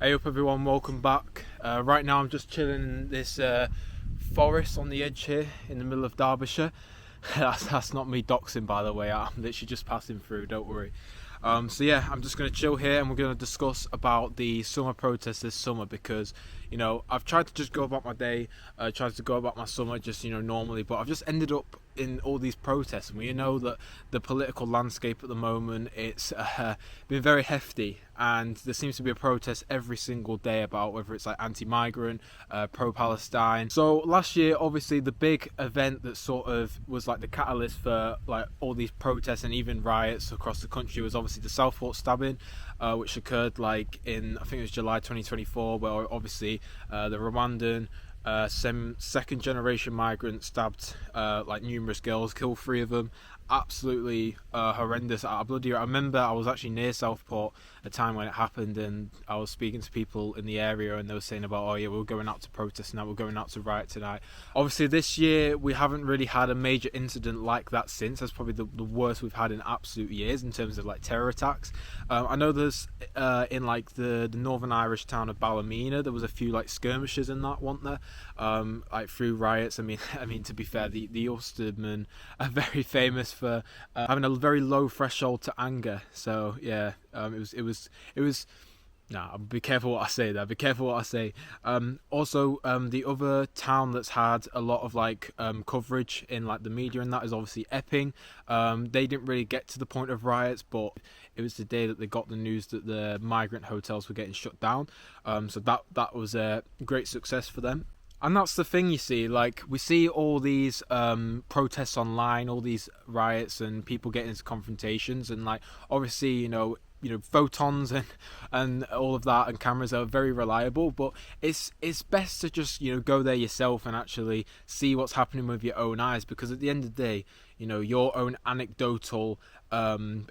Hey up everyone, welcome back. Right now I'm just chilling in this forest on the edge here in the middle of Derbyshire. That's not me doxing, by the way, I'm literally just passing through, don't worry. So yeah, I'm just going to chill here and we're going to discuss about the summer protests this summer because, you know, I've tried to just go about my day, tried to go about my summer just, you know, normally, but I've just ended up in all these protests, and we know that the political landscape at the moment, it's been very hefty, and there seems to be a protest every single day about whether it's like anti-migrant, pro-Palestine. So last year, obviously the big event that sort of was like the catalyst for like all these protests and even riots across the country was obviously the Southport stabbing, which occurred like in, I think it was July 2024, where obviously the Rwandan second generation migrants stabbed like numerous girls, killed 3 of them. Absolutely horrendous. I remember I was actually near Southport at a time when it happened, and I was speaking to people in the area and they were saying about, oh yeah, we're going out to protest now, we're going out to riot tonight. Obviously this year we haven't really had a major incident like that since. That's probably the worst we've had in absolute years in terms of like terror attacks. I know there's in like the Northern Irish town of Ballymena, there was a few like skirmishes in that, weren't there? Like through riots. I mean to be fair, the Ulstermen are very famous for having a very low threshold to anger. So yeah, it was. Nah, be careful what I say there. Be careful what I say. Also, the other town that's had a lot of like coverage in like the media and that is obviously Epping. They didn't really get to the point of riots, but it was the day that they got the news that the migrant hotels were getting shut down. So that was a great success for them. And that's the thing, you see, like we see all these protests online, all these riots and people getting into confrontations, and like obviously, you know, photons and all of that and cameras are very reliable, but it's best to just, you know, go there yourself and actually see what's happening with your own eyes, because at the end of the day, you know, your own anecdotal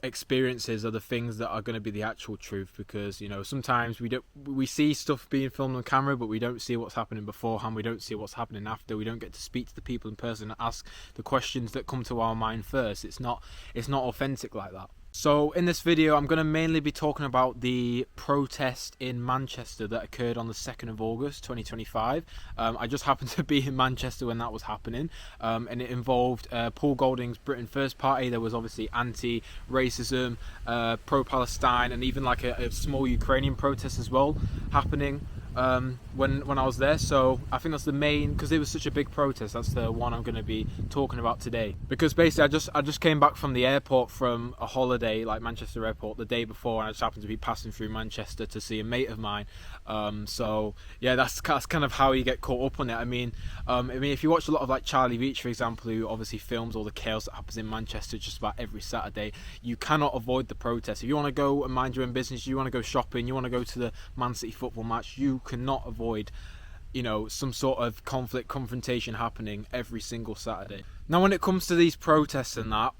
experiences are the things that are going to be the actual truth. Because, you know, sometimes we see stuff being filmed on camera, but we don't see what's happening beforehand, we don't see what's happening after, we don't get to speak to the people in person and ask the questions that come to our mind first. It's not authentic like that. So in this video I'm going to mainly be talking about the protest in Manchester that occurred on the 2nd of August 2025. I just happened to be in Manchester when that was happening, and it involved Paul Golding's Britain First Party. There was obviously anti-racism, pro-Palestine, and even like a small Ukrainian protest as well happening when I was there. So I think that's the main, because it was such a big protest, that's the one I'm going to be talking about today. Because basically I just came back from the airport from a holiday, like Manchester Airport, the day before, and I just happened to be passing through Manchester to see a mate of mine. So yeah, that's kind of how you get caught up on it. I mean if you watch a lot of like Charlie Beach, for example, who obviously films all the chaos that happens in Manchester just about every Saturday, you cannot avoid the protest. If you want to go and mind your own business, you want to go shopping, you want to go to the Man City football match, you cannot avoid, you know, some sort of confrontation happening every single Saturday. Now when it comes to these protests and that,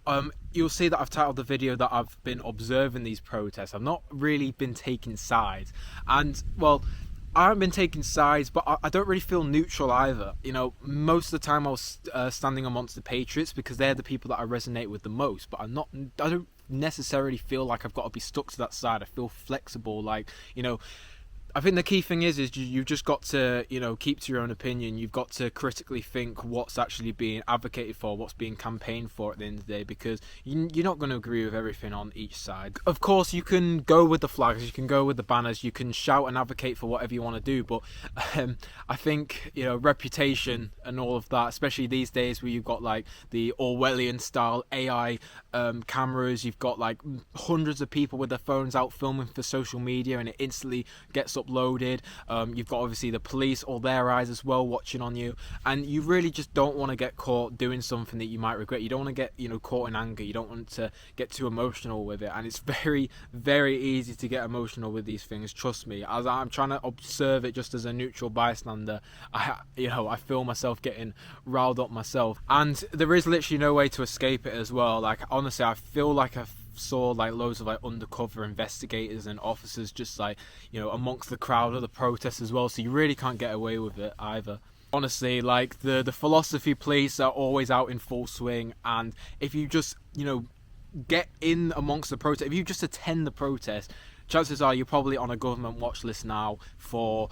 you'll see that I've titled the video that I've been observing these protests. I've not really been taking sides, and well, I haven't been taking sides, but I don't really feel neutral either. You know, most of the time I was standing amongst the patriots because they're the people that I resonate with the most, but I don't necessarily feel like I've got to be stuck to that side. I feel flexible, like, you know, I think the key thing is you've just got to, you know, keep to your own opinion. You've got to critically think what's actually being advocated for, what's being campaigned for at the end of the day, because you're not going to agree with everything on each side. Of course, you can go with the flags, you can go with the banners, you can shout and advocate for whatever you want to do, but I think, you know, reputation and all of that, especially these days where you've got like the Orwellian style AI cameras, you've got like hundreds of people with their phones out filming for social media, and it instantly gets uploaded. You've got obviously the police, all their eyes as well, watching on you, and you really just don't want to get caught doing something that you might regret. You don't want to get, you know, caught in anger. You don't want to get too emotional with it, and it's very, very easy to get emotional with these things, trust me. As I'm trying to observe it just as a neutral bystander, I feel myself getting riled up myself, and there is literally no way to escape it as well. Like honestly, I feel like I saw like loads of like undercover investigators and officers just like, you know, amongst the crowd of the protests as well, so you really can't get away with it either. Honestly, like the philosophy police are always out in full swing, and if you just, you know, get in amongst the protest, if you just attend the protest, chances are you're probably on a government watch list now for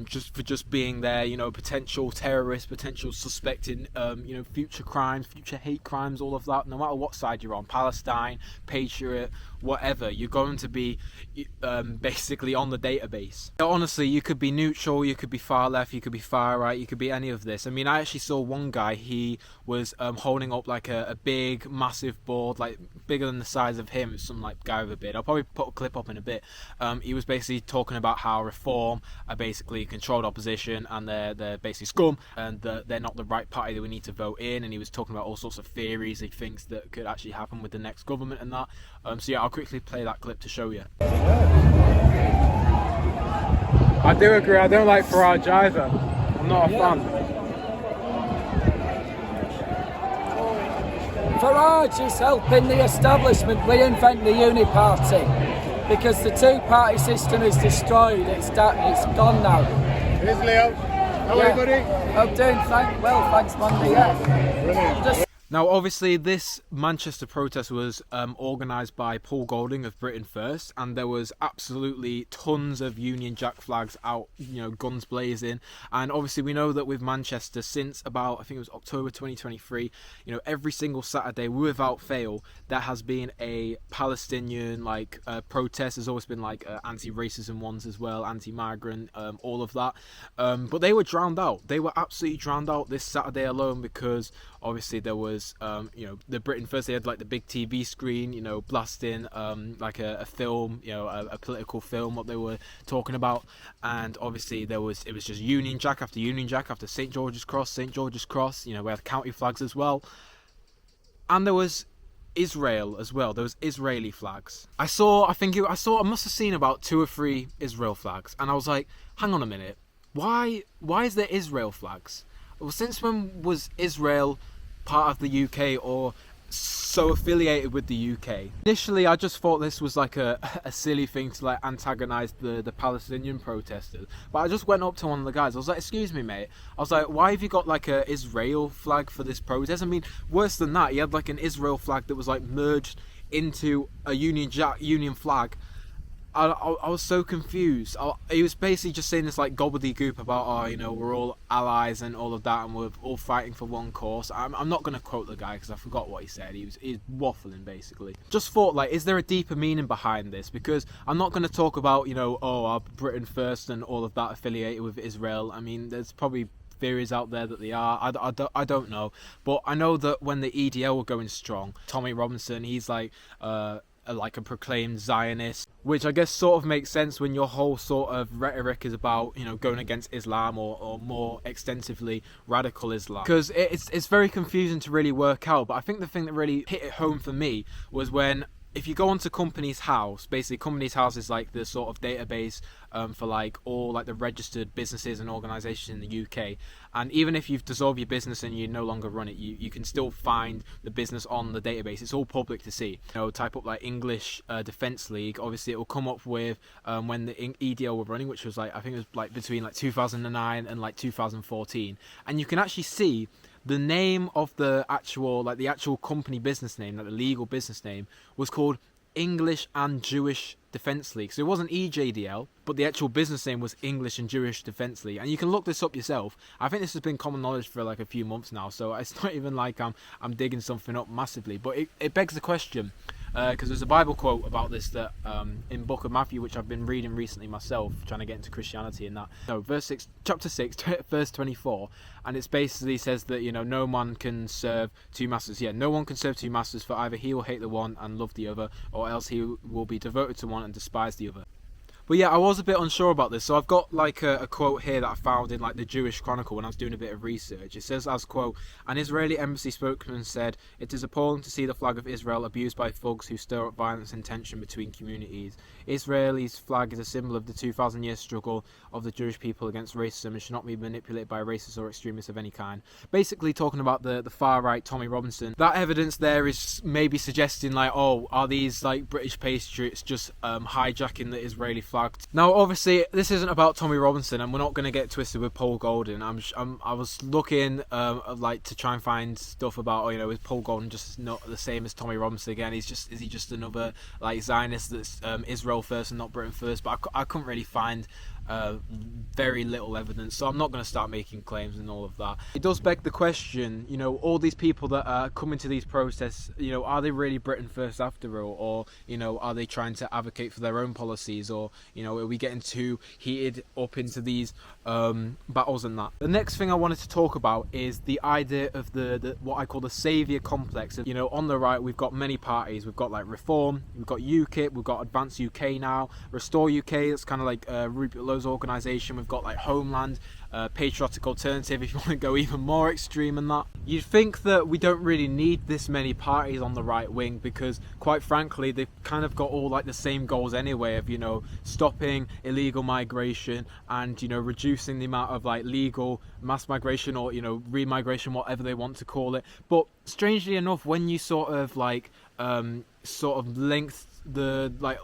just being there, you know, potential terrorist, potential suspect in you know, future crimes, future hate crimes, all of that. No matter what side you're on, Palestine, Patriot, whatever, you're going to be basically on the database. Honestly, you could be neutral, you could be far left, you could be far right, you could be any of this. I mean, I actually saw one guy, he was holding up like a big massive board, like bigger than the size of him, some like guy with a beard. I'll probably put a clip up in a bit. He was basically talking about how Reform are basically controlled opposition, and they're basically scum, and they're not the right party that we need to vote in. And he was talking about all sorts of theories he thinks that could actually happen with the next government and that. So yeah, I'll quickly play that clip to show you. I do agree. I don't like Farage either. I'm not a fan. Farage is helping the establishment reinvent the uni-party, because the two-party system is destroyed. It's gone now. Here's Leo. How are you, buddy? I'm doing well, thanks, Monday. Yeah. Brilliant. Now, obviously, this Manchester protest was organised by Paul Golding of Britain First, and there was absolutely tons of Union Jack flags out, you know, guns blazing. And obviously, we know that with Manchester, since about, I think it was October 2023, you know, every single Saturday, without fail, there has been a Palestinian protest. There's always been anti-racism ones as well, anti-migrant, all of that. But they were drowned out. They were absolutely drowned out this Saturday alone, because obviously there was you know, the Britain First, they had like the big TV screen, you know, blasting like a film, you know, a political film, what they were talking about. And obviously it was just Union Jack after Union Jack after St George's Cross, you know, we had county flags as well. And there was Israel as well. There was Israeli flags. I must have seen about 2 or 3 Israel flags, and I was like, hang on a minute, why is there Israel flags? Well, since when was Israel part of the UK or so affiliated with the UK? Initially, I just thought this was like a silly thing to like antagonize the Palestinian protesters. But I just went up to one of the guys. I was like, "Excuse me, mate." I was like, "Why have you got like a Israel flag for this protest?" I mean, worse than that, he had like an Israel flag that was like merged into a Union flag. I was so confused. He was basically just saying this like gobbledygook about, oh, you know, we're all allies and all of that, and we're all fighting for one cause. I'm not going to quote the guy because I forgot what he said. He's waffling basically. Just thought, like, is there a deeper meaning behind this? Because I'm not going to talk about, you know, our Britain First and all of that affiliated with Israel. I mean, there's probably theories out there that they are. I don't know, but I know that when the EDL were going strong, Tommy Robinson, he's like a proclaimed Zionist, which I guess sort of makes sense when your whole sort of rhetoric is about, you know, going against Islam or more extensively radical Islam, because it's very confusing to really work out. But I think the thing that really hit it home for me was when, if you go onto Companies House, basically Companies House is like the sort of database for like all like the registered businesses and organisations in the UK. And even if you've dissolved your business and you no longer run it, you can still find the business on the database. It's all public to see. You know, type up like English Defence League. Obviously, it will come up with when the EDL were running, which was like, I think it was like between like 2009 and like 2014, and you can actually see the name of the actual company business name, like the legal business name, was called English and Jewish Defence League. So it wasn't EJDL, but the actual business name was English and Jewish Defence League. And you can look this up yourself. I think this has been common knowledge for like a few months now, so it's not even like I'm digging something up massively. But it begs the question, because there's a Bible quote about this that in Book of Matthew, which I've been reading recently myself, trying to get into Christianity and that. No, chapter 6, verse 24, and it basically says that, you know, no one can serve two masters. Yeah, no one can serve two masters, for either he will hate the one and love the other, or else he will be devoted to one and despise the other. But yeah, I was a bit unsure about this, so I've got like a quote here that I found in like the Jewish Chronicle when I was doing a bit of research. It says, as quote, "An Israeli embassy spokesman said, 'It is appalling to see the flag of Israel abused by thugs who stir up violence and tension between communities. Israel's flag is a symbol of the 2,000-year struggle of the Jewish people against racism and should not be manipulated by racists or extremists of any kind.'" Basically talking about the far-right Tommy Robinson. That evidence there is maybe suggesting like, oh, are these like British patriots just hijacking the Israeli flag flagged. Now, obviously, this isn't about Tommy Robinson, and we're not going to get twisted with Paul Golding. I was looking like to try and find stuff about, is Paul Golding just not the same as Tommy Robinson again? Is he just another like Zionist that's Israel first and not Britain first? But I couldn't really find very little evidence, so I'm not going to start making claims and all of that. It does beg the question, all these people that are coming to these protests, are they really Britain first after all, or are they trying to advocate for their own policies, or are we getting too heated up into these battles and that? The next thing I wanted to talk about is the idea of the what I call the saviour complex. On the right we've got many parties. We've got like Reform, we've got UKIP, we've got Advance UK now, Restore UK, it's kind of like Rupert Lowe's organisation. We've got like Homeland, Patriotic Alternative, if you want to go even more extreme than that. You'd think that we don't really need this many parties on the right wing, because quite frankly they've kind of got all like the same goals anyway, of stopping illegal migration and reducing the amount of like legal mass migration, or remigration, whatever they want to call it. But strangely enough, when you sort of linked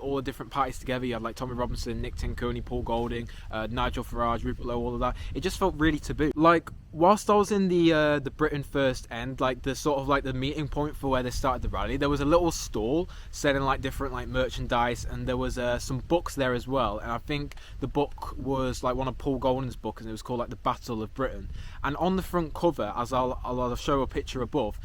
all the different parties together, you had like Tommy Robinson, Nick Tenconi, Paul Golding, Nigel Farage, Rupert Lowe, all of that, it just felt really taboo. Like, whilst I was in the Britain First end, like the sort of like the meeting point for where they started the rally, there was a little stall selling like different like merchandise, and there was some books there as well. And I think the book was like one of Paul Golding's books, and it was called like The Battle of Britain. And on the front cover, as I'll show a picture above,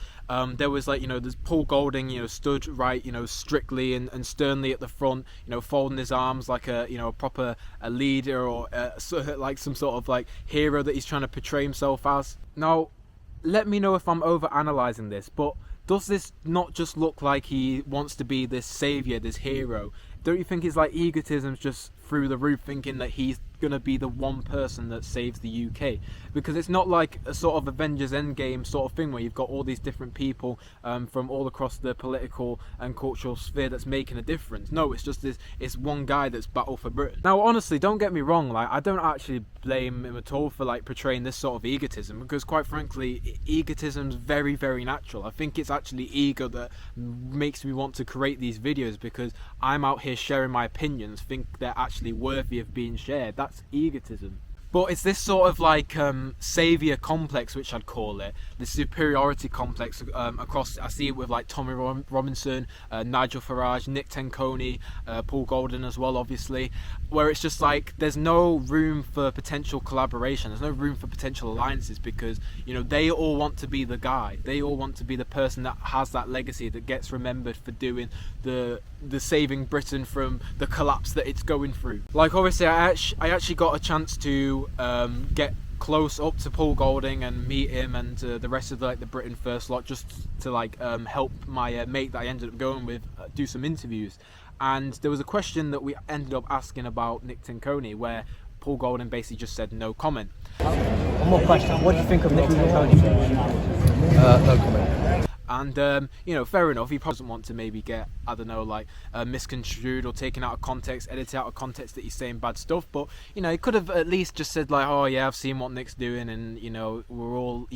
there was like there's Paul Golding stood right strictly and sternly at the front, folding his arms like a a leader, or like some sort of like hero that he's trying to portray himself as. Now, let me know if I'm over analysing this, but does this not just look like he wants to be this saviour, this hero? Don't you think his like egotism's just through the roof, thinking that he's gonna be the one person that saves the UK? Because it's not like a sort of Avengers Endgame sort of thing where you've got all these different people from all across the political and cultural sphere that's making a difference. No, it's just it's one guy that's battled for Britain. Now, honestly, don't get me wrong, like I don't actually blame him at all for like portraying this sort of egotism, because quite frankly, egotism's very, very natural. I think it's actually ego that makes me want to create these videos, because I'm out here sharing my opinions, think they're actually worthy of being shared. That's egotism. But it's this sort of like saviour complex, which I'd call it, the superiority complex across. I see it with like Tommy Robinson, Nigel Farage, Nick Tenconi, Paul Golding as well, obviously, where it's just like there's no room for potential collaboration, there's no room for potential alliances, because they all want to be the guy, they all want to be the person that has that legacy, that gets remembered for doing the saving Britain from the collapse that it's going through. Like, obviously I actually got a chance to get close up to Paul Golding and meet him and the rest of the Britain First lot, just to help my mate that I ended up going with do some interviews. And there was a question that we ended up asking about Nick Tenconi, where Paul Golding basically just said no comment. One more question. What do you think of Nick Tenconi? No comment. And fair enough, he probably doesn't want to maybe get, misconstrued or taken out of context, edited out of context that he's saying bad stuff. But he could have at least just said like, oh yeah, I've seen what Nick's doing, and we're all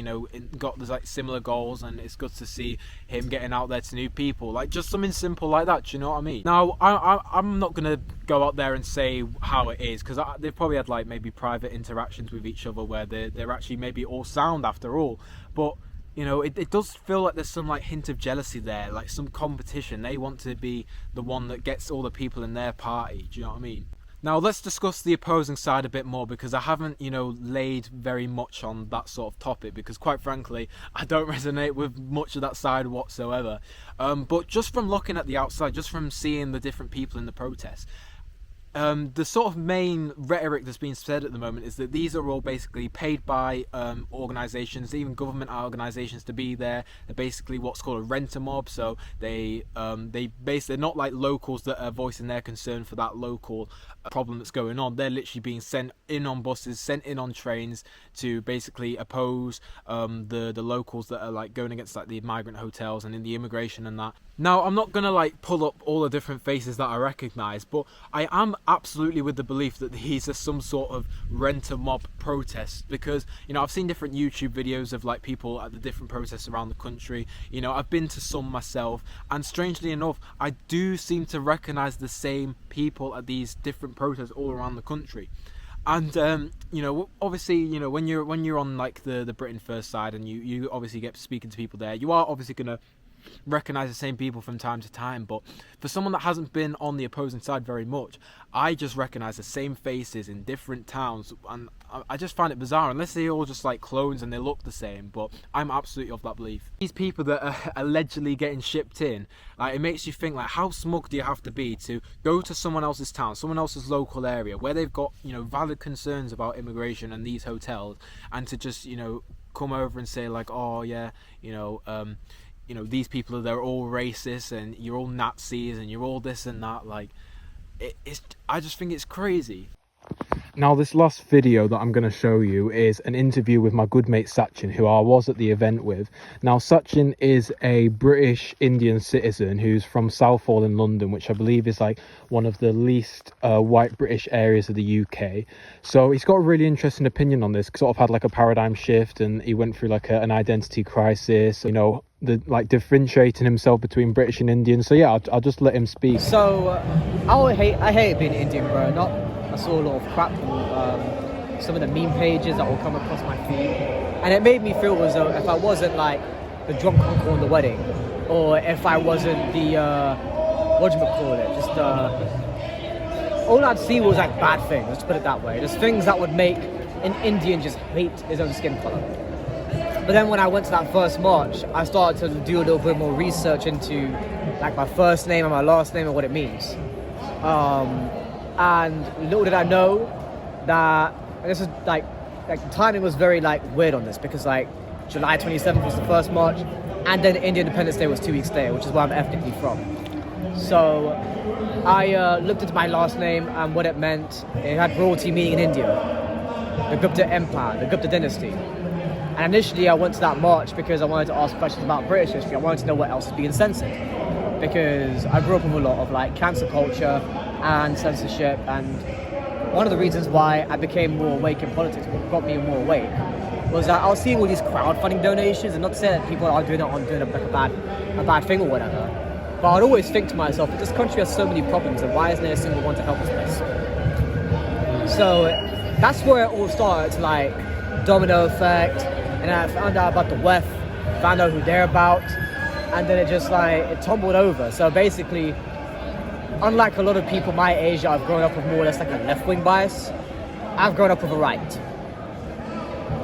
got those similar goals, and it's good to see him getting out there to new people, like just something simple like that. Do you know what I mean? Now, I'm not gonna go out there and say how it is, because they've probably had maybe private interactions with each other where they're actually maybe all sound after all. But it does feel like there's some hint of jealousy there, like some competition. They want to be the one that gets all the people in their party. Do you know what I mean? Now, let's discuss the opposing side a bit more, because I haven't, laid very much on that sort of topic, because quite frankly, I don't resonate with much of that side whatsoever. But just from looking at the outside, just from seeing the different people in the protest, the sort of main rhetoric that's being said at the moment is that these are all basically paid by organisations, even government organisations, to be there. They're basically what's called a renter mob. So they're not like locals that are voicing their concern for that local problem that's going on. They're literally being sent in on buses, sent in on trains to basically oppose the locals that are going against the migrant hotels and in the immigration and that. Now, I'm not gonna like pull up all the different faces that I recognise, but I am absolutely with the belief that these are some sort of rent-a-mob protest, because, you know, I've seen different YouTube videos of like people at the different protests around the country. You know, I've been to some myself, and strangely enough, I do seem to recognise the same people at these different protests all around the country. And you know, obviously, you know, when you're on like the Britain First side, and you obviously get speaking to people there, you are obviously gonna recognize the same people from time to time. But for someone that hasn't been on the opposing side very much, I just recognize the same faces in different towns, and I just find it bizarre, unless they're all just like clones and they look the same. But I'm absolutely of that belief. These people that are allegedly getting shipped in, like, it makes you think, like, how smug do you have to be to go to someone else's town, someone else's local area, where they've got, you know, valid concerns about immigration and these hotels, and to just, you know, come over and say like, oh yeah, you know, these people, they're all racist, and you're all Nazis, and you're all this and that. Like, I just think it's crazy. Now, this last video that I'm going to show you is an interview with my good mate Sachin, who I was at the event with. Now, Sachin is a British Indian citizen who's from Southall in London, which I believe is like one of the least white British areas of the UK. So he's got a really interesting opinion on this, sort of had like a paradigm shift, and he went through like an identity crisis, you know, the like differentiating himself between British and Indian. So yeah, I'll just let him speak. So I hate being Indian, bro. I saw a lot of crap on some of the meme pages that will come across my feed, and it made me feel as though if I wasn't like the drunk uncle on the wedding, or if I wasn't the what do you call it, just all I'd see was like bad things, let's put it that way. There's things that would make an Indian just hate his own skin color. But then when I went to that first march, I started to do a little bit more research into like my first name and my last name and what it means. And little did I know that this is like the timing was very like weird on this, because like July 27th was the first march, and then Indian Independence Day was 2 weeks later, which is where I'm ethnically from. So I looked into my last name and what it meant. It had royalty meaning in India, the Gupta Empire, the Gupta dynasty. And initially I went to that march because I wanted to ask questions about British history. I wanted to know what else was being censored, because I grew up with a lot of like cancer culture and censorship, and one of the reasons why I became more awake in politics, what got me more awake, was that I was seeing all these crowdfunding donations, and not to say that people are doing it on doing like a bad thing or whatever, but I'd always think to myself, this country has so many problems, and why isn't there a single one to help us with? So that's where it all started, like domino effect, and I found out about the WEF, found out who they're about, and then it just like it tumbled over. So basically, unlike a lot of people my age that have grown up with more or less like a left-wing bias, I've grown up with a right.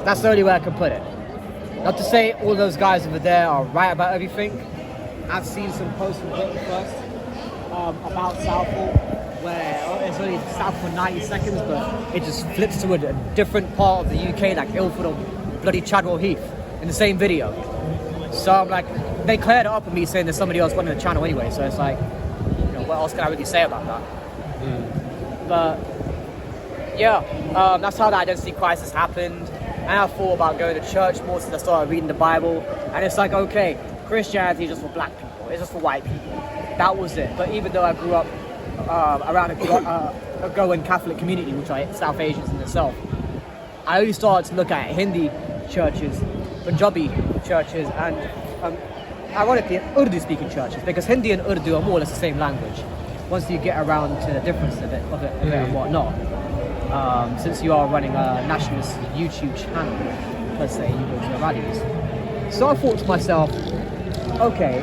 That's the only way I can put it. Not to say all those guys over there are right about everything. I've seen some posts from Britain First about Southall, where it's only South for 90 seconds, but it just flips to a different part of the UK, like Ilford or bloody Chadwell Heath, in the same video. So I'm like, they cleared it up with me saying there's somebody else running the channel anyway, so it's like, what else can I really say about that? But yeah, that's how the identity crisis happened. And I thought about going to church more since I started reading the Bible, and it's like, okay, Christianity is just for black people, it's just for white people. That was it. But even though I grew up around a growing Catholic community, which are South Asians in itself, I only started to look at Hindi churches, Punjabi churches, and ironically Urdu-speaking churches, because Hindi and Urdu are more or less the same language. Once you get around to the difference of it and whatnot, since you are running a nationalist YouTube channel, per se, you go to the rallies. So I thought to myself, okay,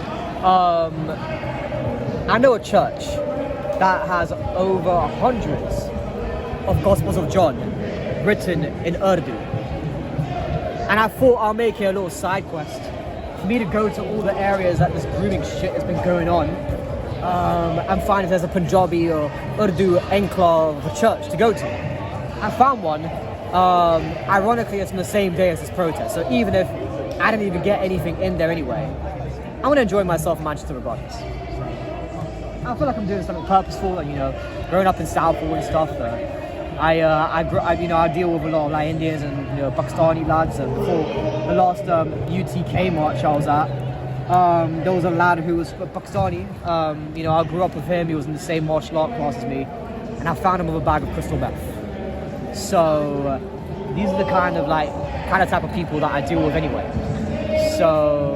I know a church that has over hundreds of Gospels of John written in Urdu. And I thought I'll make it a little side quest for me to go to all the areas that this grooming shit has been going on, and find if there's a Punjabi or Urdu enclave of a church to go to. I found one. Ironically, it's on the same day as this protest, so even if I didn't even get anything in there anyway, I'm gonna enjoy myself in Manchester regardless. I feel like I'm doing something purposeful, and growing up in Southall and stuff. I deal with a lot of like Indians and Pakistani lads, and before the last UTK march I was at, There was a lad who was Pakistani. You know, I grew up with him. He was in the same martial art class as me, and I found him with a bag of crystal meth. So these are the kind of type of people that I deal with anyway. So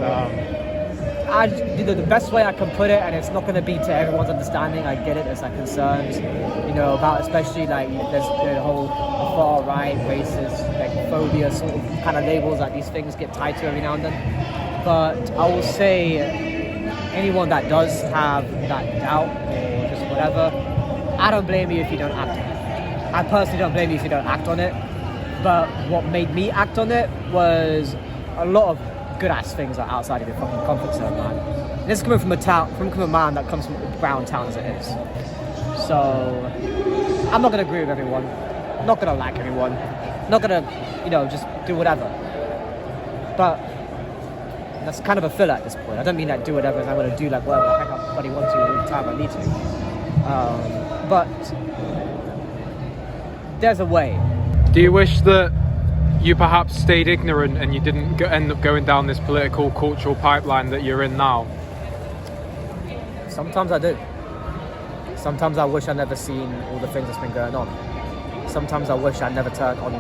the best way I can put it, and it's not going to be to everyone's understanding. I get it. There's like concerns, you know, about especially like there's the whole far right, racist, like phobia sort of kind of labels that these things get tied to every now and then. But I will say, anyone that does have that doubt or just whatever, I don't blame you if you don't act on it. I personally don't blame you if you don't act on it. But what made me act on it was a lot of good ass things are outside of your fucking comfort zone, man. And this is coming from a man that comes from a brown town as it is. So I'm not gonna agree with everyone. I'm not gonna like everyone. I'm not gonna, you know, just do whatever. But that's kind of a filler at this point. I don't mean like do whatever and I'm gonna do like whatever the heck I bloody want to all the time I need to. But there's a way. Do you wish that you perhaps stayed ignorant and you didn't end up going down this political, cultural pipeline that you're in now? Sometimes I do. Sometimes I wish I'd never seen all the things that's been going on. Sometimes I wish I'd never turned on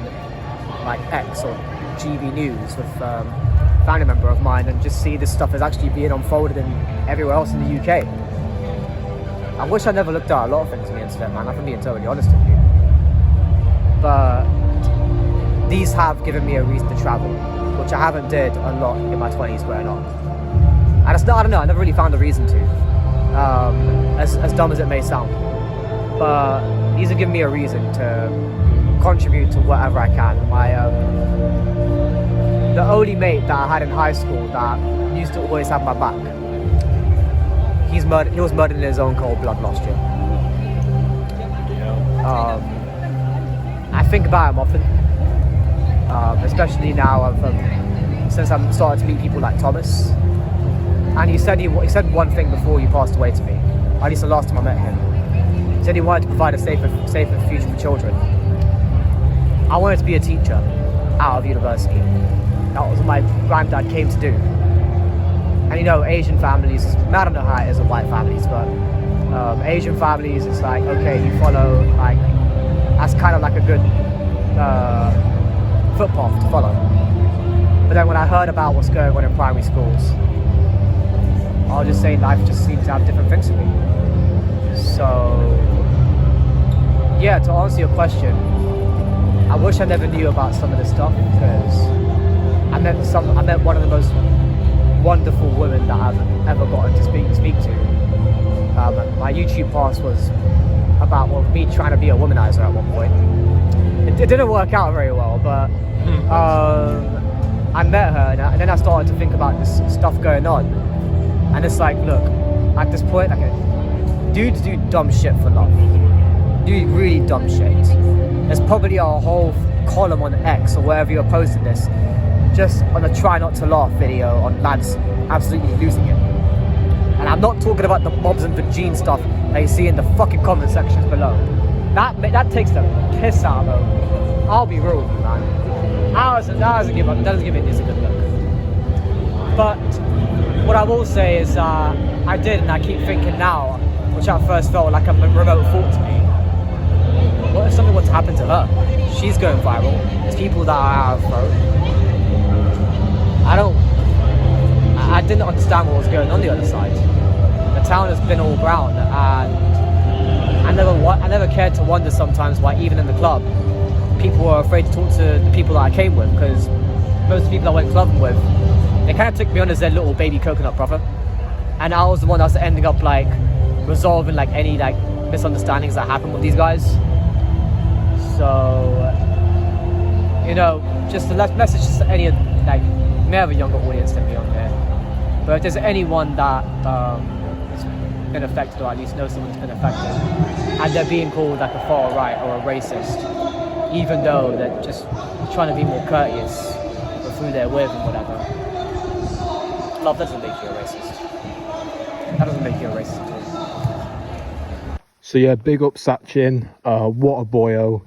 like X or GB News with a family member of mine and just see this stuff is actually being unfolded in everywhere else in the UK. I wish I never looked at a lot of things on the internet, man. I'm being totally honest with you. But these have given me a reason to travel, which I haven't did a lot in my 20s growing up. And I don't know, I never really found a reason to, as dumb as it may sound. But these have given me a reason to contribute to whatever I can. The only mate that I had in high school that used to always have my back, he was murdered in his own cold blood last year. I think about him often. Especially now, since I've started to meet people like Thomas, and he said one thing before he passed away to me. At least the last time I met him, he said he wanted to provide a safer future for children. I wanted to be a teacher out of university. That was what my granddad came to do. And you know, Asian families, I don't know how it is with white families, but Asian families, it's like, okay, you follow, like, that's kind of like a good footpath to follow. But then when I heard about what's going on in primary schools, I'll just say life just seems to have different things for me. So yeah, to answer your question, I wish I never knew about some of this stuff, because I met one of the most wonderful women that I've ever gotten to speak to. My YouTube past was about me trying to be a womanizer at one point. It didn't work out very well, but I met her and then I started to think about this stuff going on. And it's like, look, at this point, like, dudes do dumb shit for love. Do really dumb shit. There's probably a whole column on X or wherever you're posting this, just on a try not to laugh video on lads absolutely losing it. And I'm not talking about the mobs and vagine stuff that you see in the fucking comment sections below. That takes the piss out of them. I'll be real with you, man. That doesn't give Indians a good look. But what I will say is I did, and I keep thinking now, which at first felt like a remote thought to me, what if something were to happen to her? She's going viral. There's people that are out of throat. I didn't understand what was going on the other side. The town has been all brown, and I never cared to wonder sometimes why even in the club people were afraid to talk to the people that I came with, because most of the people I went clubbing with, they kind of took me on as their little baby coconut brother, and I was the one that was ending up like resolving like any like misunderstandings that happened with these guys. So, you know, just a message to any like, you may have a younger audience than me on here, but if there's anyone that has been affected, or at least knows someone who's been affected, and they're being called like a far right or a racist, even though they're just trying to be more courteous with who they're with and whatever, love doesn't make you a racist. That doesn't make you a racist at all. So So yeah, big up Sachin, what a boyo.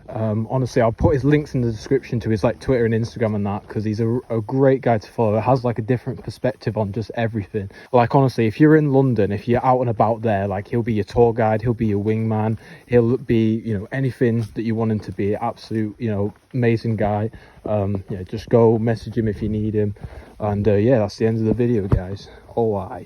Honestly, I'll put his links in the description to his like Twitter and Instagram and that, because he's a great guy to follow. It has like a different perspective on just everything. Like honestly, if you're in London, if you're out and about there, like he'll be your tour guide, he'll be your wingman, he'll be, you know, anything that you want him to be. Absolute, you know, amazing guy. Yeah, just go message him if you need him. And yeah, that's the end of the video, guys. Oh, I.